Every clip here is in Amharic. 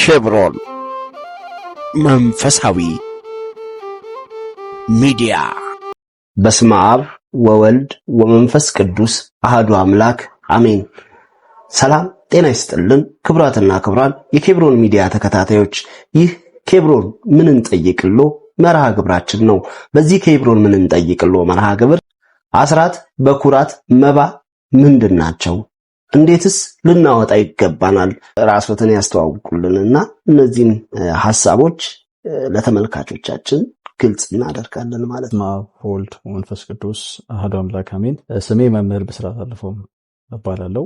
ኬብሮን መንፈሳዊ ሚዲያ። በስመ አብ ወወልድ ወመንፈስ ቅዱስ አሐዱ አምላክ አሜን። ሰላም ጤና ይስጥልን። ክቡራትና ክቡራን የኬብሮን ሚዲያ ተከታታዮች፣ ይህ ኬብሮን ምን እንጠይቅሎ መርሃ ግብራችን ነው። በዚህ ኬብሮን ምን እንጠይቅሎ መርሃ ግብር አስራት በኩራት መባ ምንድን ናቸው? እንዴትስ ልናወጣ ይገባናል? ራስዎትን ያስተዋውቁልንና እነዚህን ሐሳቦች ለተመልካቾቻችን ግልጽ እናደርጋለን ማለት ነው። ወልድ መንፈስ ቅዱስ አሐዱ አምላክ አሜን። ስሜ መምህር ብስራት አለፈው እባላለሁ።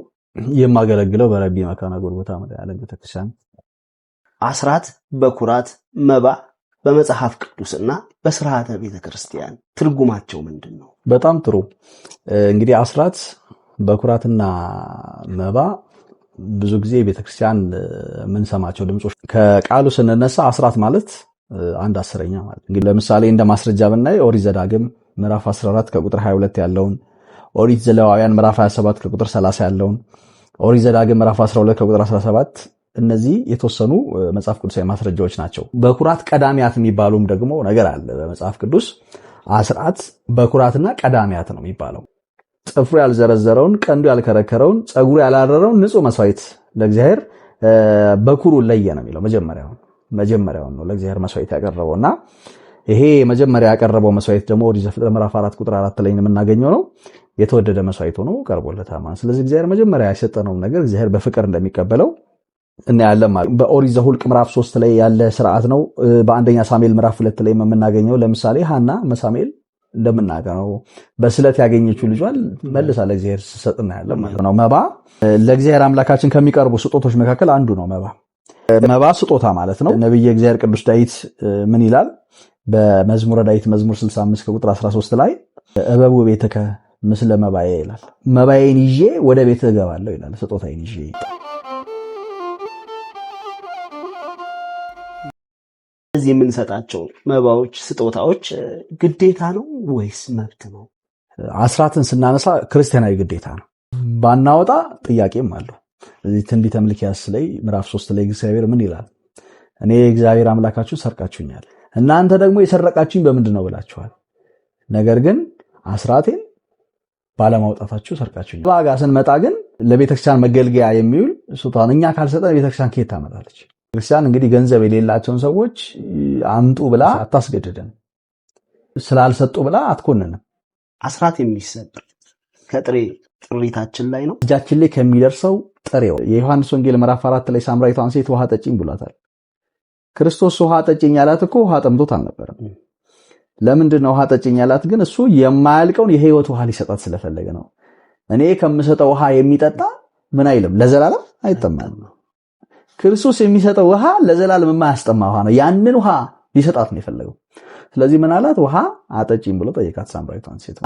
የማገለግለው በረቢ መካነ ጎልጎታ መድኃኔዓለም ቤተክርስቲያን። አስራት በኩራት መባ በመጽሐፍ ቅዱስና በስርዓተ ቤተክርስቲያን ትርጉማቸው ምንድን ነው? በጣም ጥሩ። እንግዲህ አስራት በኩራትና መባ ብዙ ጊዜ ቤተክርስቲያን የምንሰማቸው ድምጾች ከቃሉ ስንነሳ አስራት ማለት 1/10 ማለት እንግዲህ ለምሳሌ እንደ ማስረጃ ብናይ ኦሪት ዘዳግም ምዕራፍ 14 ከቁጥር 22 ያለውን፣ ኦሪት ዘሌዋውያን ምዕራፍ 27 ከቁጥር 30 ያለውን፣ ኦሪት ዘዳግም ምዕራፍ 12 ከቁጥር 17 እነዚህ የተወሰኑ መጽሐፍ ቅዱሳዊ ማስረጃዎች ናቸው። በኩራት ቀዳሚያት የሚባሉም ደግሞ ነገር አለ በመጽሐፍ ቅዱስ። አስራት በኩራትና ቀዳሚያት ነው የሚባለው። ጥፍሩ ያልዘረዘረውን፣ ቀንዱ ያልከረከረውን፣ ጸጉሩ ያላረረውን ንጹህ መስዋዕት ለእግዚአብሔር በኩሩ ለየ ነው የሚለው። መጀመሪያውን ነው ለእግዚአብሔር መስዋዕት ያቀረበውና ይሄ መጀመሪያ ያቀረበው መስዋዕት ደግሞ ኦሪት ዘፍጥረት ምዕራፍ 4 ቁጥር 4 ላይ የምናገኘው ነው። የተወደደ መስዋዕት ሆኖ ቀርቦለታል ማለት። ስለዚህ እግዚአብሔር መጀመሪያ የሰጠነው ነገር እግዚአብሔር በፍቅር እንደሚቀበለው እናያለን ማለት። በኦሪት ዘኍልቍ ምዕራፍ 3 ላይ ያለ ስርዓት ነው። በአንደኛ ሳሙኤል ምዕራፍ 2 ላይ የምናገኘው ለምሳሌ ሐና ሳሙኤል እንደምናገረው በስለት ያገኘችው ልጇን መልሳ ለእግዚአብሔር ስትሰጥ እናያለን ማለት ነው። መባ ለእግዚአብሔር አምላካችን ከሚቀርቡ ስጦቶች መካከል አንዱ ነው። መባ ስጦታ ማለት ነው። ነብዩ እግዚአብሔር ቅዱስ ዳዊት ምን ይላል? በመዝሙረ ዳዊት መዝሙር 65 ከቁጥር 13 ላይ እበቡ ቤትከ ምስለ መባዬ ይላል። መባዬን ይዤ ወደ ቤት እገባለሁ ይላል። ስጦታዬን ይዤ። እዚህ የምንሰጣቸው መባዎች፣ ስጦታዎች ግዴታ ነው ወይስ መብት ነው? አስራትን ስናነሳ ክርስቲያናዊ ግዴታ ነው። ባናወጣ ጥያቄም አለው። እዚህ ትንቢተ ሚልክያስ ላይ ምዕራፍ 3 ላይ እግዚአብሔር ምን ይላል? እኔ እግዚአብሔር አምላካችሁ ሰርቃችሁኛል፣ እናንተ ደግሞ የሰረቃችሁኝ በምንድን ነው ብላችኋል። ነገር ግን አስራቴን ባለማውጣታችሁ ሰርቃችሁኛል። ዋጋ ስንመጣ ግን ለቤተክርስቲያን መገልገያ የሚውል ስጦታ እኛ ካልሰጠን ቤተክርስቲያን ከየት ታመጣለች? ክርስቲያን እንግዲህ ገንዘብ የሌላቸውን ሰዎች አምጡ ብላ አታስገድደን፣ ስላልሰጡ ብላ አትኮንንም። አስራት የሚሰጥ ከጥሬ ጥሪታችን ላይ ነው፣ እጃችን ላይ ከሚደርሰው ጥሬው። የዮሐንስ ወንጌል ምዕራፍ 4 ላይ ሳምራዊቷን ሴት ውሃ ጠጪኝ ብሏታል። ክርስቶስ ውሃ ጠጪኝ ያላት እኮ ውሃ ጠምቶት አልነበረም። ለምንድን ነው ውሃ ጠጪኝ ያላት? ግን እሱ የማያልቀውን የህይወት ውሃ ሊሰጣት ስለፈለገ ነው። እኔ ከምሰጠው ውሃ የሚጠጣ ምን አይልም፣ ለዘላለም አይጠማም። ክርስቶስ የሚሰጠው ውሃ ለዘላለም የማያስጠማ ውሃ ነው። ያንን ውሃ ሊሰጣት ነው የፈለገው። ስለዚህ ምን አላት? ውሃ አጠጪኝ ብሎ ጠየቃት ሳምራዊቷን ሴት።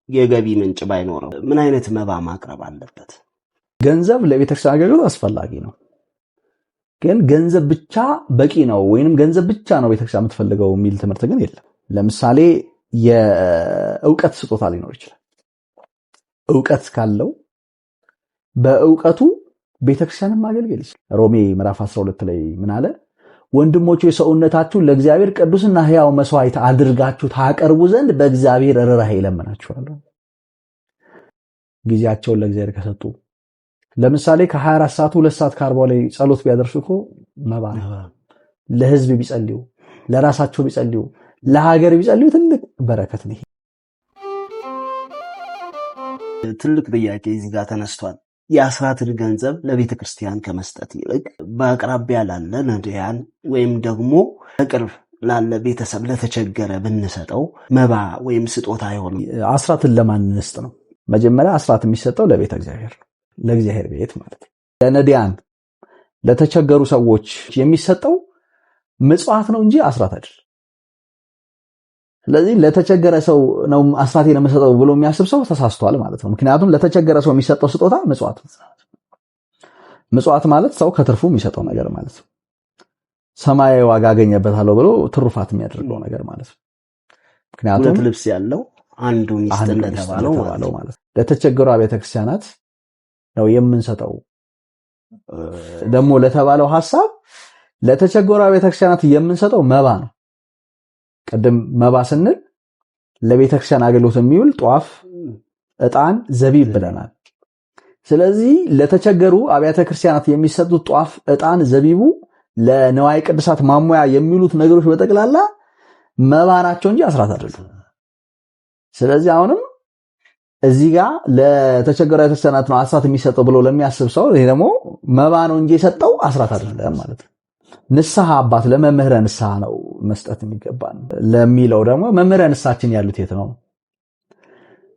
የገቢ ምንጭ ባይኖረው ምን አይነት መባ ማቅረብ አለበት? ገንዘብ ለቤተክርስቲያን አገልግሎት አስፈላጊ ነው። ግን ገንዘብ ብቻ በቂ ነው ወይንም ገንዘብ ብቻ ነው ቤተክርስቲያን የምትፈልገው የሚል ትምህርት ግን የለም። ለምሳሌ የእውቀት ስጦታ ሊኖር ይችላል። እውቀት ካለው በእውቀቱ ቤተክርስቲያንን ማገልገል ይችላል። ሮሜ ምዕራፍ 12 ላይ ምን አለ? ወንድሞቹ የሰውነታችሁን ለእግዚአብሔር ቅዱስና ሕያው መስዋዕት አድርጋችሁ ታቀርቡ ዘንድ በእግዚአብሔር ርኅራኄ እለምናችኋለሁ። ጊዜያቸውን ለእግዚአብሔር ከሰጡ ለምሳሌ ከ24 ሰዓቱ 2 ሰዓት ከ40 ላይ ጸሎት ቢያደርሱ እኮ መባ ነው። ለህዝብ ቢጸልዩ፣ ለራሳቸው ቢጸልዩ፣ ለሀገር ቢጸልዩ ትልቅ በረከት ነው። ትልቅ ጥያቄ እዚህ ጋር ተነስቷል። የአስራትን ገንዘብ ለቤተ ክርስቲያን ከመስጠት ይልቅ በአቅራቢያ ላለ ነዳያን ወይም ደግሞ በቅርብ ላለ ቤተሰብ ለተቸገረ ብንሰጠው መባ ወይም ስጦታ አይሆንም? አስራትን ለማን እንስጥ ነው? መጀመሪያ አስራት የሚሰጠው ለቤተ እግዚአብሔር ነው፣ ለእግዚአብሔር ቤት ማለት ነው። ለነዳያን ለተቸገሩ ሰዎች የሚሰጠው ምጽዋት ነው እንጂ አስራት አይደለም። ስለዚህ ለተቸገረ ሰው ነው አስራቴን የምሰጠው ብሎ የሚያስብ ሰው ተሳስቷል ማለት ነው። ምክንያቱም ለተቸገረ ሰው የሚሰጠው ስጦታ ምጽዋት ነው። ምጽዋት ማለት ሰው ከትርፉ የሚሰጠው ነገር ማለት ነው። ሰማያዊ ዋጋ አገኘበታለሁ ብሎ ትሩፋት የሚያደርገው ነገር ማለት ነው። ምክንያቱም ልብስ ያለው አንዱን ይስጥ እንደተባለው ማለት ነው። ለተቸገሩ አብያተ ክርስቲያናት ነው የምንሰጠው ደግሞ ለተባለው ሐሳብ ለተቸገሩ ቤተክርስቲያናት የምንሰጠው መባ ነው። ቀደም መባ ስንል ለቤተክርስቲያን አገልግሎት የሚውል ጧፍ፣ ዕጣን፣ ዘቢብ ብለናል። ስለዚህ ለተቸገሩ አብያተ ክርስቲያናት የሚሰጡት ጧፍ፣ ዕጣን፣ ዘቢቡ ለነዋይ ቅዱሳት ማሞያ የሚሉት ነገሮች በጠቅላላ መባ ናቸው እንጂ አስራት አይደሉም። ስለዚህ አሁንም እዚህ ጋር ለተቸገሩ ቤተክርስቲያናት ነው አስራት የሚሰጠው ብሎ ለሚያስብ ሰው ይሄ ደግሞ መባ ነው እንጂ የሰጠው አስራት አይደለም ማለት ነው። ንስሐ አባት ለመምህረ ንስሐ ነው መስጠት የሚገባን ለሚለው ደግሞ መምህረ ንስሐችን ያሉት የት ነው?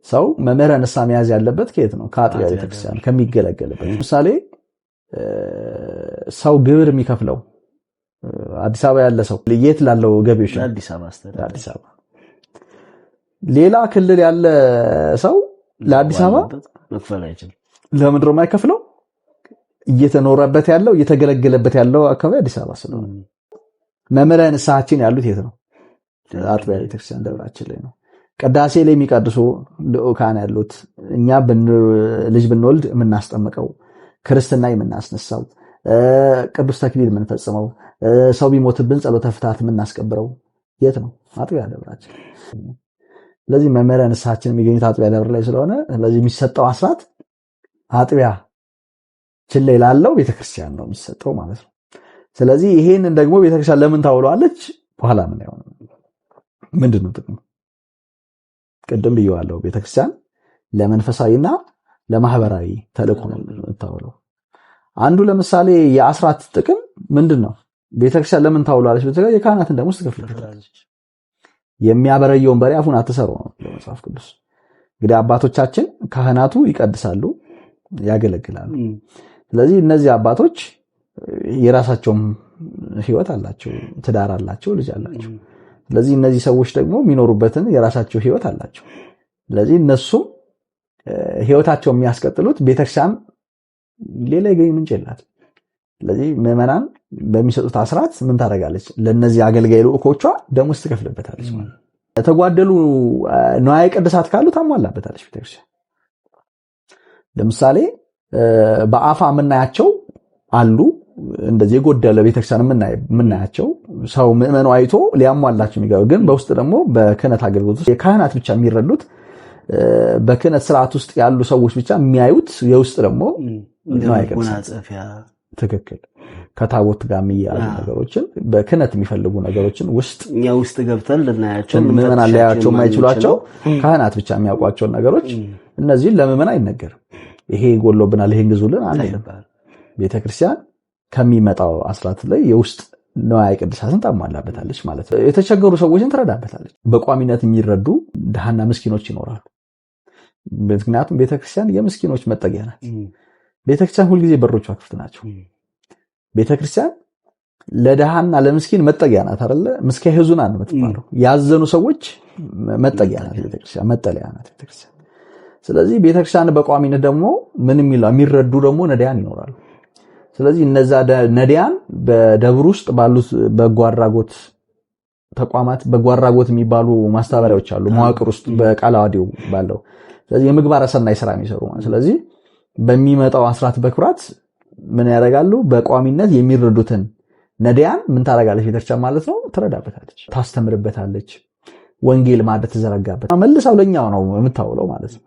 ሰው መምህረ ንስሐ መያዝ ያለበት ከየት ነው? ከአጥቢያ ቤተክርስቲያን ከሚገለገልበት። ለምሳሌ ሰው ግብር የሚከፍለው አዲስ አበባ ያለ ሰው የት ላለው ገቢዎች ነው? አዲስ አበባ። ሌላ ክልል ያለ ሰው ለአዲስ አበባ መክፈል አይችልም። ለምንድን ነው የማይከፍለው? እየተኖረበት ያለው እየተገለገለበት ያለው አካባቢ አዲስ አበባ ስለሆነ። መምህረ ንስሐችን ያሉት የት ነው? አጥቢያ ቤተክርስቲያን ደብራችን ላይ ነው። ቅዳሴ ላይ የሚቀድሱ ልኡካን ያሉት፣ እኛ ልጅ ብንወልድ የምናስጠምቀው፣ ክርስትና የምናስነሳው፣ ቅዱስ ተክሊል የምንፈጽመው፣ ሰው ቢሞትብን ጸሎተ ፍትሐት የምናስቀብረው የት ነው? አጥቢያ ደብራችን። ስለዚህ መምህረ ንስሐችን የሚገኙት አጥቢያ ደብር ላይ ስለሆነ ስለዚህ የሚሰጠው አስራት አጥቢያ ችላ ላለው ቤተክርስቲያን ነው የሚሰጠው ማለት ነው። ስለዚህ ይሄንን ደግሞ ቤተክርስቲያን ለምን ታውለዋለች? በኋላ ምን ያው ምንድነው ጥቅሙ? ቅድም ብየዋለሁ። ቤተክርስቲያን ለመንፈሳዊና ለማህበራዊ ተልእኮ ነው የምታውለው። አንዱ ለምሳሌ የአስራት ጥቅም ምንድነው? ቤተክርስቲያን ለምን ታውለዋለች? ቤተክርስቲያን የካህናትን ደሞዝ ትከፍላለች። የሚያበረየውን በሬ አፉን አትሰሩ ነው መጽሐፍ ቅዱስ። እንግዲህ አባቶቻችን ካህናቱ ይቀድሳሉ፣ ያገለግላሉ። ስለዚህ እነዚህ አባቶች የራሳቸው ህይወት አላቸው፣ ትዳር አላቸው፣ ልጅ አላቸው። ስለዚህ እነዚህ ሰዎች ደግሞ የሚኖሩበትን የራሳቸው ህይወት አላቸው። ስለዚህ እነሱም ህይወታቸው የሚያስቀጥሉት ቤተክርስቲያን ሌላ የገቢ ምንጭ የላትም። ስለዚህ ምዕመናን በሚሰጡት አስራት ምን ታደርጋለች? ለነዚህ አገልጋይ ልኡኮቿ ደሞዝ ትከፍልበታለች ማለት ነው። የተጓደሉ ንዋየ ቅድሳት ካሉ ታሟላበታለች ቤተክርስቲያን። ለምሳሌ በአፋ የምናያቸው አሉ፣ እንደዚህ የጎደለ ቤተክርስቲያን የምናያቸው ሰው ምዕመኑ አይቶ ሊያሟላቸው የሚገባው፣ ግን በውስጥ ደግሞ በክህነት አገልግሎት ውስጥ የካህናት ብቻ የሚረዱት በክህነት ስርዓት ውስጥ ያሉ ሰዎች ብቻ የሚያዩት የውስጥ ደግሞ ንዋየ ቅድሳት ትክክል ከታቦት ጋር የሚያያዙ ነገሮችን በክህነት የሚፈልጉ ነገሮችን እኛ ውስጥ ገብተን ልናያቸው ምዕመናን ሊያያቸው የማይችሏቸው ካህናት ብቻ የሚያውቋቸውን ነገሮች እነዚህን ለምዕመን አይነገርም። ይሄ ጎሎብናል፣ ይሄን ግዙልን አንልም። ቤተክርስቲያን ከሚመጣው አስራት ላይ የውስጥ ንዋየ ቅድሳትን ታሟላበታለች ማለት ነው። የተቸገሩ ሰዎችን ትረዳበታለች። በቋሚነት የሚረዱ ድሃና ምስኪኖች ይኖራሉ። ምክንያቱም ቤተክርስቲያን የምስኪኖች መጠጊያ ናት። ቤተክርስቲያን ሁልጊዜ በሮቿ ክፍት ናቸው። ቤተክርስቲያን ለድሃና ለምስኪን መጠጊያ ናት አይደለ? ምስኪን ህዙናን ነው የምትባለው። ያዘኑ ሰዎች መጠጊያ ናት ቤተክርስቲያን፣ መጠለያ ናት ቤተክርስቲያን። ስለዚህ ቤተክርስቲያን በቋሚነት ደግሞ ምን የሚረዱ ደግሞ ነዳያን ይኖራሉ። ስለዚህ እነዛ ነዳያን በደብር ውስጥ ባሉት በጎ አድራጎት ተቋማት በጎ አድራጎት የሚባሉ ማስተባበሪያዎች አሉ፣ መዋቅር ውስጥ በቃለ ዓዋዲው ባለው። ስለዚህ የምግባረ ሰናይ ስራ የሚሰሩ ማለት። ስለዚህ በሚመጣው አስራት በኩራት ምን ያደርጋሉ? በቋሚነት የሚረዱትን ነዳያን ምን ታደርጋለች ቤተክርስቲያን ማለት ነው? ትረዳበታለች፣ ታስተምርበታለች፣ ወንጌል ማዕድ ትዘረጋበታለች። መልሳው ለኛው ነው የምታውለው ማለት ነው።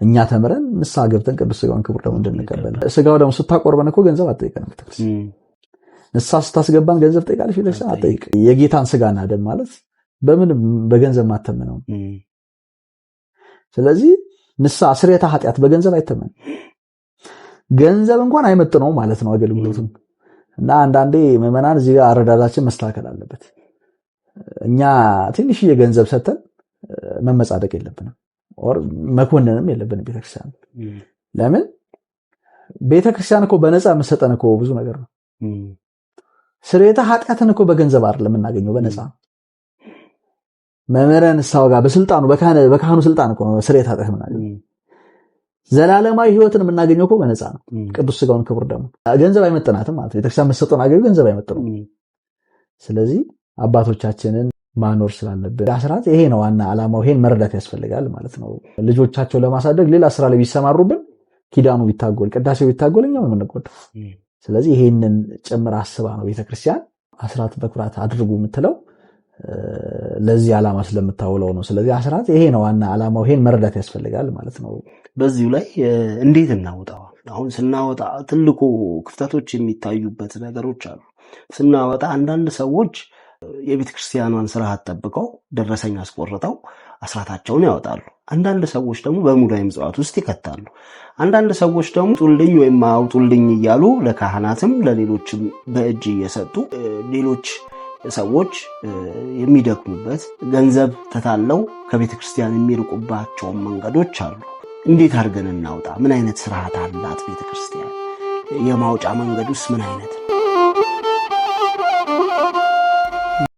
እኛ ተምረን ንስሐ ገብተን ቅዱስ ሥጋውን ክቡር ደሙን እንድንቀበል። ሥጋው ደግሞ ስታቆርበን እኮ ገንዘብ አትጠይቀንም ቤተክርስቲያን። ንስሐ ስታስገባን ገንዘብ ጠይቃለች ቤተክርስቲያን? አትጠይቅ። የጌታን ሥጋና ደም ማለት በምንም በገንዘብ ማተመነው። ስለዚህ ንስሐ ስርየተ ኃጢአት በገንዘብ አይተመንም። ገንዘብ እንኳን አይመጥነው ማለት ነው አገልግሎቱን። እና አንዳንዴ ምዕመናን እዚህ ጋር አረዳዳችን መስተካከል አለበት። እኛ ትንሽዬ ገንዘብ ሰተን መመጻደቅ የለብንም፣ ኦር መኮንንም የለብንም ቤተክርስቲያን። ለምን? ቤተክርስቲያን እኮ በነፃ የምትሰጠን እኮ ብዙ ነገር ነው። ስርየተ ኃጢአትን እኮ በገንዘብ አይደለም የምናገኘው፣ በነፃ መምህረ ንስሐው ጋር በስልጣኑ በካህኑ ስልጣን እኮ ስርየተ ኃጢአት የምናገኘው። ዘላለማዊ ህይወትን የምናገኘው እኮ በነፃ ነው። ቅዱስ ሥጋውን ክቡር ደሙን ገንዘብ አይመጥናትም ማለት ነው። ቤተክርስቲያን የምትሰጠውን አገልግሎት ገንዘብ አይመጥነው። ስለዚህ አባቶቻችንን ማኖር ስላለብን አስራት ይሄ ነው ዋና ዓላማው። ይሄን መረዳት ያስፈልጋል ማለት ነው። ልጆቻቸው ለማሳደግ ሌላ ስራ ላይ ቢሰማሩብን ኪዳኑ ቢታጎል ቅዳሴው ቢታጎል እኛው ነው የምንጎዳው። ስለዚህ ይሄንን ጭምር አስባ ነው ቤተክርስቲያን አስራት በኩራት አድርጉ የምትለው ለዚህ ዓላማ ስለምታውለው ነው። ስለዚህ አስራት ይሄ ነው ዋና ዓላማው። ይሄን መረዳት ያስፈልጋል ማለት ነው። በዚሁ ላይ እንዴት እናውጣው? አሁን ስናወጣ ትልቁ ክፍተቶች የሚታዩበት ነገሮች አሉ። ስናወጣ አንዳንድ ሰዎች የቤተ ክርስቲያኗን ስርዓት ጠብቀው ደረሰኝ አስቆርጠው አስራታቸውን ያወጣሉ። አንዳንድ ሰዎች ደግሞ በሙዳየ ምጽዋት ውስጥ ይከታሉ። አንዳንድ ሰዎች ደግሞ ጡልኝ ወይም አውጡልኝ እያሉ ለካህናትም ለሌሎችም በእጅ እየሰጡ ሌሎች ሰዎች የሚደክሙበት ገንዘብ ተታለው ከቤተ ክርስቲያን የሚርቁባቸውን መንገዶች አሉ። እንዴት አድርገን እናውጣ? ምን አይነት ስርዓት አላት ቤተ ክርስቲያን? የማውጫ መንገዱስ ምን አይነት ነው?